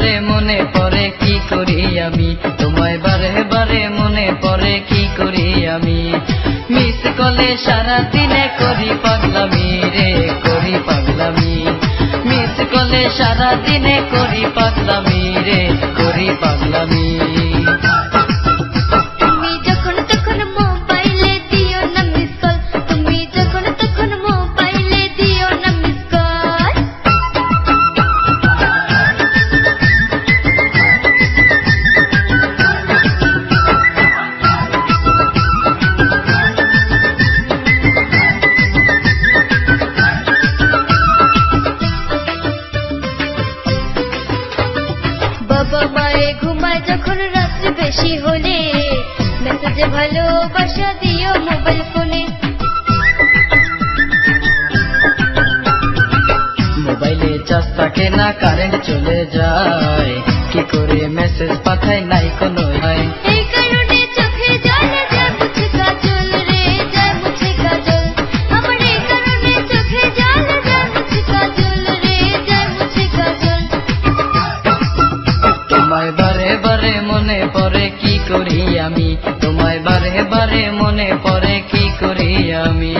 বারে মনে পড়ে কি করি আমি, তোমায় বারে বারে মনে পড়ে কি করি আমি। মিস কলে সারা দিনে করি পাগলামি রে, করি পাগলামি। মিস কলে সারা দিনে করি পাগলামি রে, করি পাগলামি। বাবা মায়ে ঘুমায় যখন রাত্রি বেশি হলে, মেসেজে ভালোবাসা দিও মোবাইল ফোনে। মোবাইলে চার্জ থাকে না, কারেন্ট চলে যায়, কি করে মেসেজ পাঠায় নাই কোনো হয়। এই কারণে চোখে জল যায় মুছে কাজল রে, যায় মুছে কাজল। আমার এই কারণে চোখে জল যায় মুছে কাজল রে, যায় মুছে কাজল। তোমায় বারে বারে মনে পড়ে কি করি আমি, তোমায় বারে বারে মনে পড়ে কি করি আমি।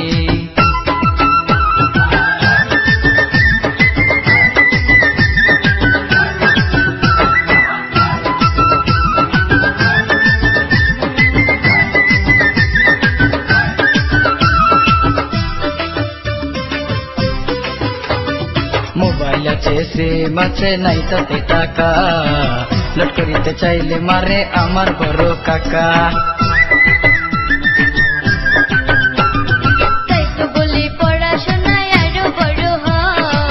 মোবাইল আছে সিম আছে নাই তাতে টাকা, লোড করিতে চাইলে মারে আমার বড় কাকা। তাই তো বলি পড়াশোনায় আরো বড় হও,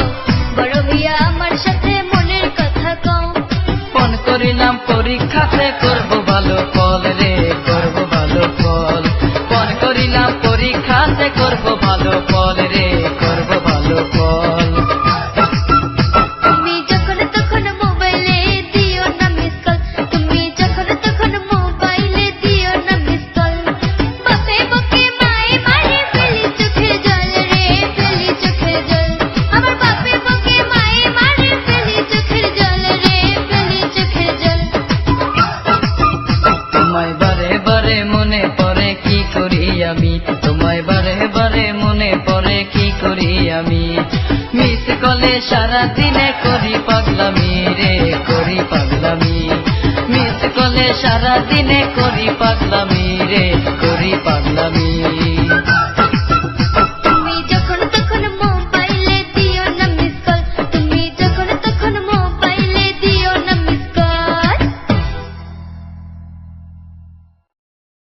বড় হইয়া আমার সাথে মনের কথা কও। ফোন করিলাম পরীক্ষাতে করব ভালো ফল রে, করব ভালো ফল। ফোন করিলাম পরীক্ষাতে করব ভালো ফল রে, করব ভালো ফল। তুমি যখন তখন মোবাইলে দিও না মিস কল, তুমি যখন তখন মোবাইলে দিও না মিস কল। বাপে বকে মায়ে মারে ফেলি চোখের জল রে, ফেলি চোখের জল। আমার বাপে বকে মায়ে মারে ফেলি চোখের জল রে, ফেলি চোখের জল। তোমায় বারে বারে মনে পড়ে কি করি আমি, তোমায় বারে বারে মনে পড়ে কি করি আমি। মিস কলে সারা দিনে করি পাগলামি রে, করি পাগলামি। মিস কলে সারা দিনে করি পাগলামি